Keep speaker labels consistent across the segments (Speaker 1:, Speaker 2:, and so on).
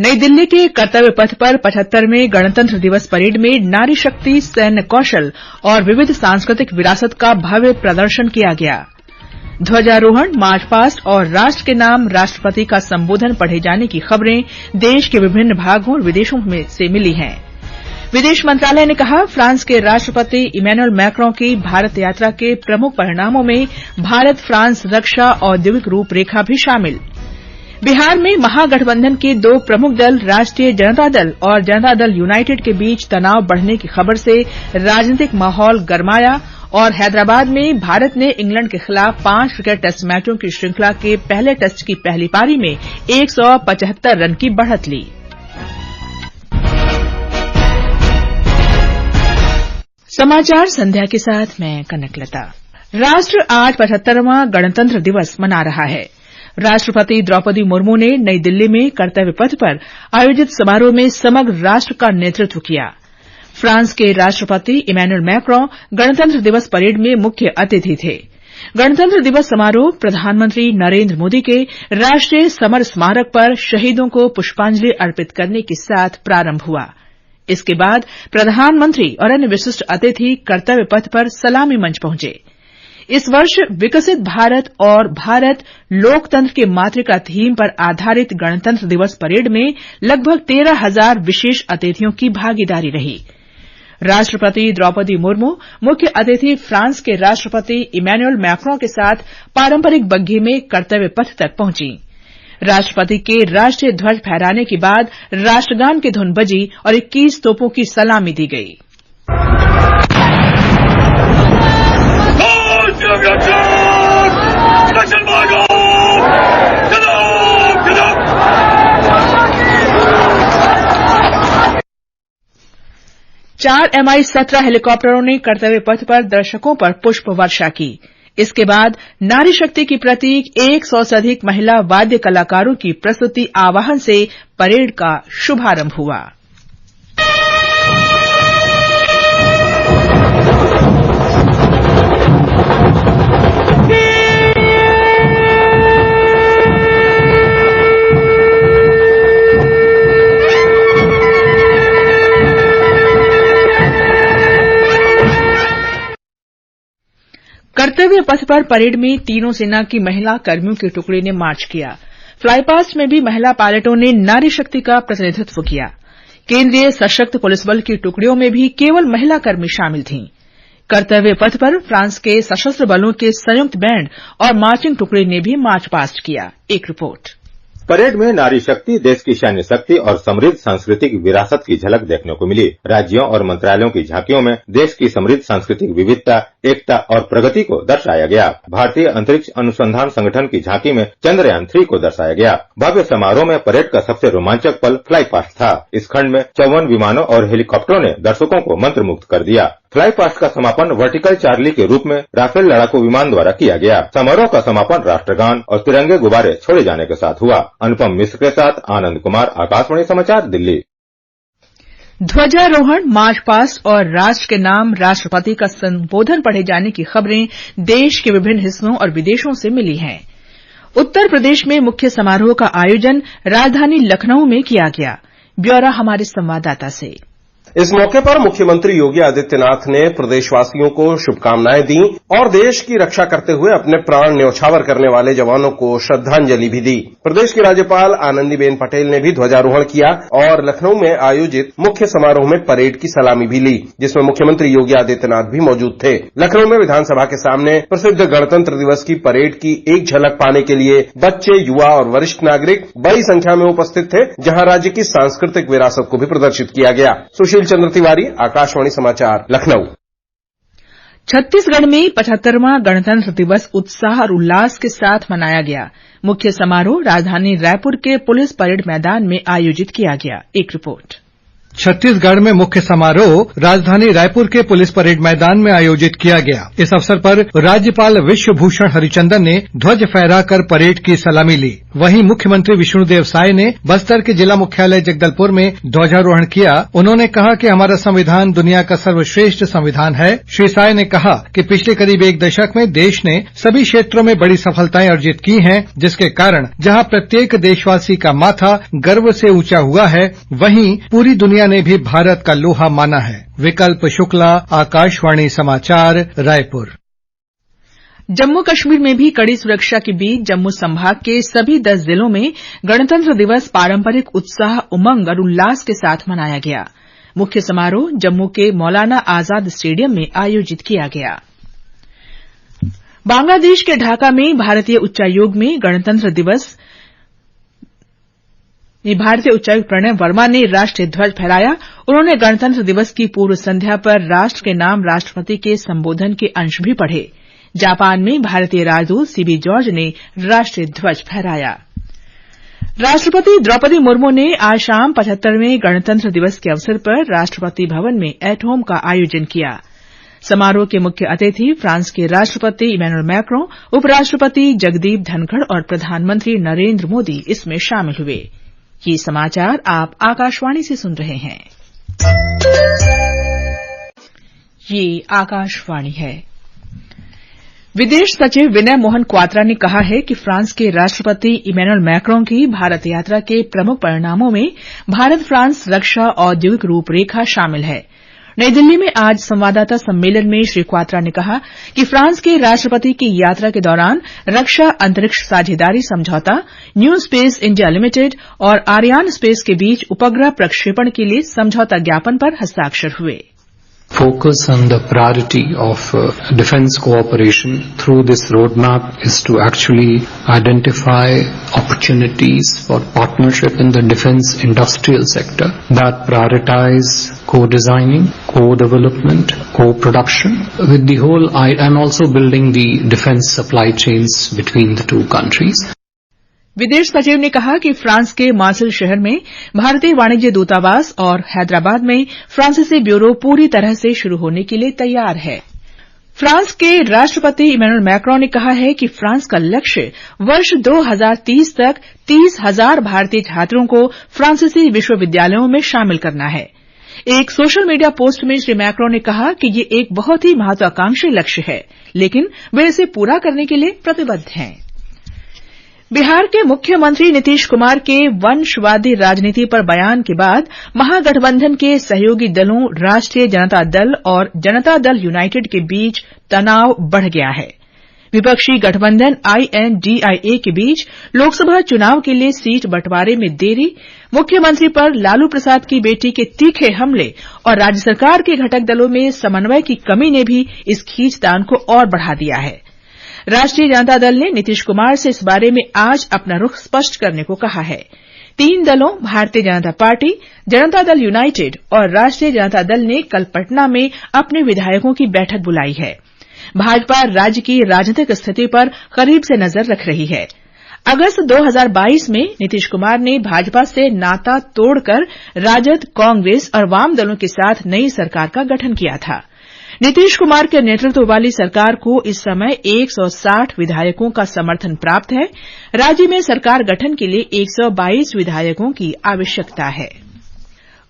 Speaker 1: नई दिल्ली के कर्तव्य पथ पर 75वें गणतंत्र दिवस परेड में नारी शक्ति, सैन्य कौशल और विविध सांस्कृतिक विरासत का भव्य प्रदर्शन किया गया। ध्वजारोहण, मार्च पास्ट और राष्ट्र के नाम राष्ट्रपति का संबोधन पढ़े जाने की खबरें देश के विभिन्न भागों और विदेशों में से मिली हैं। विदेश मंत्रालय ने कहा, फ्रांस के राष्ट्रपति इमैनुअल मैक्रों की भारत यात्रा के प्रमुख परिणामों में भारत फ्रांस रक्षा औद्योगिक रूपरेखा भी शामिल। बिहार में महागठबंधन के दो प्रमुख दल राष्ट्रीय जनता दल और जनता दल यूनाइटेड के बीच तनाव बढ़ने की खबर से राजनीतिक माहौल गरमाया और हैदराबाद में भारत ने इंग्लैंड के खिलाफ 5 क्रिकेट टेस्ट मैचों की श्रृंखला के पहले टेस्ट की पहली पारी में 175 रन की बढ़त ली। समाचार संध्या के साथ मैं कनकलता। राष्ट्र आज 75वां गणतंत्र दिवस मना रहा है। राष्ट्रपति द्रौपदी मुर्मू ने नई दिल्ली में कर्तव्य पथ पर आयोजित समारोह में समग्र राष्ट्र का नेतृत्व किया। फ्रांस के राष्ट्रपति इमैनुअल मैक्रों गणतंत्र दिवस परेड में मुख्य अतिथि थे। गणतंत्र दिवस समारोह प्रधानमंत्री नरेंद्र मोदी के राष्ट्रीय समर स्मारक पर शहीदों को पुष्पांजलि अर्पित करने के साथ प्रारंभ हुआ। इसके बाद प्रधानमंत्री और अन्य विशिष्ट अतिथि कर्तव्य पथ पर सलामी मंच पहुंचे। इस वर्ष विकसित भारत और भारत लोकतंत्र के मातृका थीम पर आधारित गणतंत्र दिवस परेड में लगभग 13,000 विशेष अतिथियों की भागीदारी रही। राष्ट्रपति द्रौपदी मुर्मू मुख्य अतिथि फ्रांस के राष्ट्रपति इमैनुअल मैक्रों के साथ पारंपरिक बग्घी में कर्तव्य पथ तक पहुंची। राष्ट्रपति के राष्ट्रीय ध्वज फहराने के बाद राष्ट्रगान की धुन बजी और 21 तोपों की सलामी दी गई। चार Mi-17 हेलीकॉप्टरों ने कर्तव्य पथ पर दर्शकों पर पुष्प वर्षा की। इसके बाद नारी शक्ति की प्रतीक 100 से अधिक महिला वाद्य कलाकारों की प्रस्तुति आवाहन से परेड का शुभारंभ हुआ। कर्तव्य पथ पर परेड में तीनों सेना की महिला कर्मियों के टुकड़े ने मार्च किया। फ्लाईपास्ट में भी महिला पायलटों ने नारी शक्ति का प्रतिनिधित्व किया। केंद्रीय सशक्त पुलिस बल की टुकड़ियों में भी केवल महिला कर्मी शामिल थीं। कर्तव्य पथ पर फ्रांस के सशस्त्र बलों के संयुक्त बैंड और मार्चिंग टुकड़े ने भी मार्च पास्ट किया। एक रिपोर्ट।
Speaker 2: परेड में नारी शक्ति, देश की सैन्य शक्ति और समृद्ध सांस्कृतिक विरासत की झलक देखने को मिली। राज्यों और मंत्रालयों की झांकियों में देश की समृद्ध सांस्कृतिक विविधता, एकता और प्रगति को दर्शाया गया। भारतीय अंतरिक्ष अनुसंधान संगठन की झांकी में चंद्रयान 3 को दर्शाया गया। भव्य समारोह में परेड का सबसे रोमांचक पल फ्लाई पास्ट था। इस खंड में 54 विमानों और हेलीकॉप्टरों ने दर्शकों को मंत्रमुग्ध कर दिया। फ्लाई पास्ट का समापन वर्टिकल चार्ली के रूप में राफेल लड़ाकू विमान द्वारा किया गया। समारोह का समापन राष्ट्रगान और तिरंगे गुब्बारे छोड़े जाने के साथ हुआ। अनुपम मिश्र के साथ आनंद कुमार, आकाशवाणी समाचार, दिल्ली।
Speaker 1: ध्वजारोहण, मार्च पास्ट और राष्ट्र के नाम राष्ट्रपति का संबोधन पढ़े जाने की खबरें देश के विभिन्न हिस्सों और विदेशों से मिली हैं। उत्तर प्रदेश में मुख्य समारोह का आयोजन राजधानी लखनऊ में किया गया। ब्यौरा हमारे संवाददाता से।
Speaker 3: इस मौके पर मुख्यमंत्री योगी आदित्यनाथ ने प्रदेशवासियों को शुभकामनाएं दी और देश की रक्षा करते हुए अपने प्राण न्यौछावर करने वाले जवानों को श्रद्धांजलि भी दी। प्रदेश की राज्यपाल आनंदीबेन पटेल ने भी ध्वजारोहण किया और लखनऊ में आयोजित मुख्य समारोह में परेड की सलामी भी ली, जिसमें मुख्यमंत्री योगी आदित्यनाथ भी मौजूद थे। लखनऊ में विधानसभा के सामने प्रसिद्ध गणतंत्र दिवस की परेड की एक झलक पाने के लिए बच्चे, युवा और वरिष्ठ नागरिक बड़ी संख्या में उपस्थित थे, जहां राज्य की सांस्कृतिक विरासत को भी प्रदर्शित किया गया। चंद्र तिवारी, आकाशवाणी समाचार, लखनऊ।
Speaker 1: छत्तीसगढ़ में 75वां गणतंत्र दिवस उत्साह और उल्लास के साथ मनाया गया। मुख्य समारोह राजधानी रायपुर के पुलिस परेड मैदान में आयोजित किया गया। एक रिपोर्ट।
Speaker 4: छत्तीसगढ़ में मुख्य समारोह राजधानी रायपुर के पुलिस परेड मैदान में आयोजित किया गया। इस अवसर पर राज्यपाल विश्वभूषण हरिचंदन ने ध्वज फहराकर परेड की सलामी ली। वहीं मुख्यमंत्री विष्णुदेव साय ने बस्तर के जिला मुख्यालय जगदलपुर में ध्वजारोहण किया। उन्होंने कहा कि हमारा संविधान दुनिया का सर्वश्रेष्ठ संविधान है। श्री साय ने कहा कि पिछले करीब एक दशक में देश ने सभी क्षेत्रों में बड़ी सफलताएं अर्जित की हैं, जिसके कारण जहां प्रत्येक देशवासी का माथा गर्व से ऊंचा हुआ है, वहीं पूरी दुनिया ने भी भारत का लोहा माना है। विकल्प शुक्ला, आकाशवाणी समाचार, रायपुर।
Speaker 1: जम्मू कश्मीर में भी कड़ी सुरक्षा के बीच जम्मू संभाग के सभी 10 जिलों में गणतंत्र दिवस पारंपरिक उत्साह, उमंग और उल्लास के साथ मनाया गया। मुख्य समारोह जम्मू के मौलाना आजाद स्टेडियम में आयोजित किया गया। बांग्लादेश के ढाका में भारतीय उच्चायोग में गणतंत्र दिवस भारतीय उच्चायुक्त प्रणय वर्मा ने राष्ट्रीय ध्वज फहराया। उन्होंने गणतंत्र दिवस की पूर्व संध्या पर राष्ट्र के नाम राष्ट्रपति के संबोधन के अंश भी पढ़े। जापान में भारतीय राजदूत सीबी जॉर्ज ने राष्ट्रीय ध्वज फहराया। राष्ट्रपति द्रौपदी मुर्मू ने आज शाम 75वें गणतंत्र दिवस के अवसर पर राष्ट्रपति भवन में एट होम का आयोजन किया। समारोह के मुख्य अतिथि फ्रांस के राष्ट्रपति इमैनुअल मैक्रों, उपराष्ट्रपति जगदीप धनखड़ और प्रधानमंत्री नरेंद्र मोदी इसमें शामिल हुए। ये समाचार आप आकाशवाणी से सुन रहे हैं। ये आकाशवाणी है। विदेश सचिव विनय मोहन क्वात्रा ने कहा है कि फ्रांस के राष्ट्रपति इमैनुअल मैक्रों की भारत यात्रा के प्रमुख परिणामों में भारत फ्रांस रक्षा औद्योगिक रूपरेखा शामिल है। नई दिल्ली में आज संवाददाता सम्मेलन में श्री क्वात्रा ने कहा कि फ्रांस के राष्ट्रपति की यात्रा के दौरान रक्षा अंतरिक्ष साझेदारी समझौता, न्यू स्पेस इंडिया लिमिटेड और आर्यान स्पेस के बीच उपग्रह प्रक्षेपण के लिए समझौता ज्ञापन पर हस्ताक्षर हुए।
Speaker 5: Focus on the priority of defense cooperation through this roadmap is to actually identify opportunities for partnership in the defense industrial sector that prioritize co-designing, co-development, co-production with the whole and also building the defense supply chains between the two countries.
Speaker 1: विदेश सचिव ने कहा कि France के मार्सेल शहर में भारतीय वाणिज्य दूतावास और हैदराबाद में फ्रांसीसी ब्यूरो पूरी तरह से शुरू होने के लिए तैयार है। फ्रांस के राष्ट्रपति इमैनुअल मैक्रों ने कहा है कि फ्रांस का लक्ष्य वर्ष 2030 तक 30,000 भारतीय छात्रों को फ्रांसीसी विश्वविद्यालयों में शामिल करना है। एक सोशल मीडिया पोस्ट में श्री मैक्रों ने कहा कि ये एक बहुत ही महत्वाकांक्षी लक्ष्य है, लेकिन वे इसे पूरा करने के लिए प्रतिबद्ध हैं। बिहार के मुख्यमंत्री नीतीश कुमार के वंशवादी राजनीति पर बयान के बाद महागठबंधन के सहयोगी दलों राष्ट्रीय जनता दल और जनता दल यूनाइटेड के बीच तनाव बढ़ गया है। विपक्षी गठबंधन INDIA के बीच लोकसभा चुनाव के लिए सीट बंटवारे में देरी, मुख्यमंत्री पर लालू प्रसाद की बेटी के तीखे हमले और राज्य सरकार के घटक दलों में समन्वय की कमी ने भी इस खींचतान को और बढ़ा दिया है। राष्ट्रीय जनता दल ने नीतीश कुमार से इस बारे में आज अपना रुख स्पष्ट करने को कहा है। 3 दलों भारतीय जनता पार्टी, जनता दल यूनाइटेड और राष्ट्रीय जनता दल ने कल पटना में अपने विधायकों की बैठक बुलाई है। भाजपा राज्य की राजनीतिक स्थिति पर करीब से नजर रख रही है। अगस्त 2022 में नीतीश कुमार ने भाजपा से नाता तोड़कर राजद, कांग्रेस और वाम दलों के साथ नई सरकार का गठन किया था। नीतीश कुमार के नेतृत्व वाली सरकार को इस समय 160 विधायकों का समर्थन प्राप्त है। राज्य में सरकार गठन के लिए 122 विधायकों की आवश्यकता है।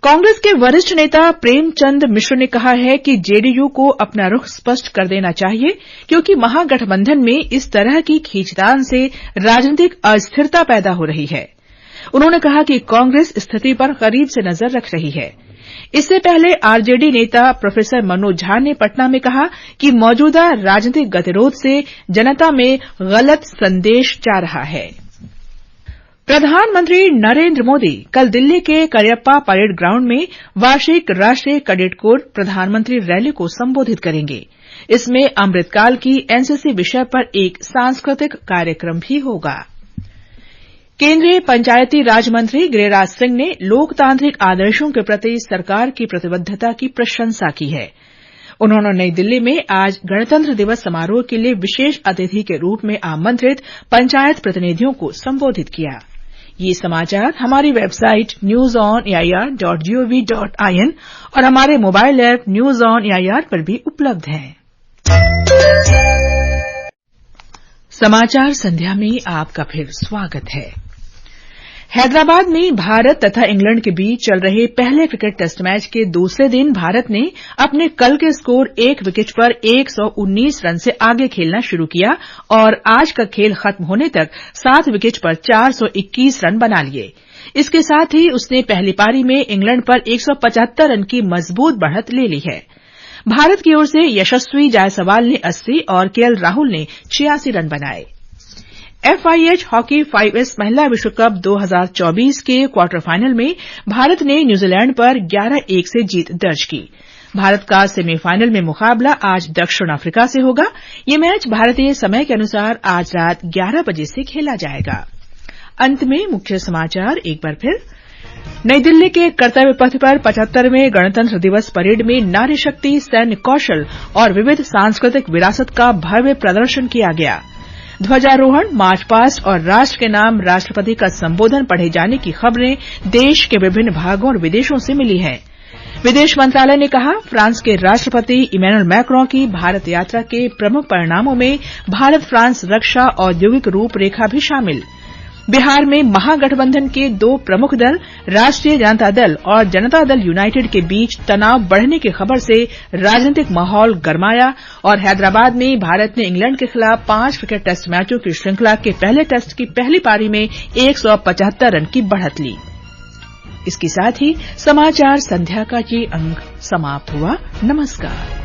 Speaker 1: कांग्रेस के वरिष्ठ नेता प्रेमचंद मिश्र ने कहा है कि जेडीयू को अपना रुख स्पष्ट कर देना चाहिए, क्योंकि महागठबंधन में इस तरह की खींचतान से राजनीतिक अस्थिरता पैदा हो रही है। उन्होंने कहा कि कांग्रेस स्थिति पर करीब से नजर रख रही है। इससे पहले आरजेडी नेता प्रोफेसर मनोज झा ने पटना में कहा कि मौजूदा राजनीतिक गतिरोध से जनता में गलत संदेश जा रहा है। प्रधानमंत्री नरेंद्र मोदी कल दिल्ली के करियप्पा परेड ग्राउंड में वार्षिक राष्ट्रीय कैडेट कोर प्रधानमंत्री रैली को संबोधित करेंगे। इसमें अमृतकाल की एनसीसी विषय पर एक सांस्कृतिक कार्यक्रम भी होगा। केंद्रीय पंचायती राज मंत्री गिरिराज सिंह ने लोकतांत्रिक आदर्शों के प्रति सरकार की प्रतिबद्धता की प्रशंसा की है। उन्होंने नई दिल्ली में आज गणतंत्र दिवस समारोह के लिए विशेष अतिथि के रूप में आमंत्रित पंचायत प्रतिनिधियों को संबोधित किया। ये समाचार हमारी वेबसाइट newsonair.gov.in और हमारे mobile app news on AIR पर भी उपलब्ध हैं। समाचार संध्या में आपका फिर स्वागत है। हैदराबाद में भारत तथा इंग्लैंड के बीच चल रहे पहले क्रिकेट टेस्ट मैच के दूसरे दिन भारत ने अपने कल के स्कोर 1 विकेट पर 119 रन से आगे खेलना शुरू किया और आज का खेल खत्म होने तक 7 विकेट पर 421 रन बना लिए। इसके साथ ही उसने पहली पारी में इंग्लैंड पर 175 रन की मजबूत बढ़त ले ली है। भारत की ओर से यशस्वी जायसवाल ने 80 और केएल राहुल ने 86 रन बनाए। FIH हॉकी 5S महिला विश्व कप 2024 के क्वार्टर फाइनल में भारत ने न्यूजीलैंड पर 11-1 से जीत दर्ज की। भारत का सेमीफाइनल में मुकाबला आज दक्षिण अफ्रीका से होगा। ये मैच भारतीय समय के अनुसार आज रात 11 बजे से खेला जाएगा। अंत में मुख्य समाचार एक बार फिर। नई दिल्ली के कर्तव्य पथ पर 75वें गणतंत्र दिवस परेड में नारी शक्ति, सैन्य कौशल और विविध सांस्कृतिक विरासत का भव्य प्रदर्शन किया गया। ध्वजारोहण, मार्च पास्ट और राष्ट्र के नाम राष्ट्रपति का संबोधन पढ़े जाने की खबरें देश के विभिन्न भागों और विदेशों से मिली हैं। विदेश मंत्रालय ने कहा, फ्रांस के राष्ट्रपति इमैनुअल मैक्रों की भारत यात्रा के प्रमुख परिणामों में भारत फ्रांस रक्षा औद्योगिक रूपरेखा भी शामिल। बिहार में महागठबंधन के 2 प्रमुख दल राष्ट्रीय जनता दल और जनता दल यूनाइटेड के बीच तनाव बढ़ने की खबर से राजनीतिक माहौल गरमाया और हैदराबाद में भारत ने इंग्लैंड के खिलाफ 5 क्रिकेट टेस्ट मैचों की श्रृंखला के पहले टेस्ट की पहली पारी में 175 रन की बढ़त ली। इसके साथ ही समाचार संध्या का ये अंक समाप्त हुआ। नमस्कार।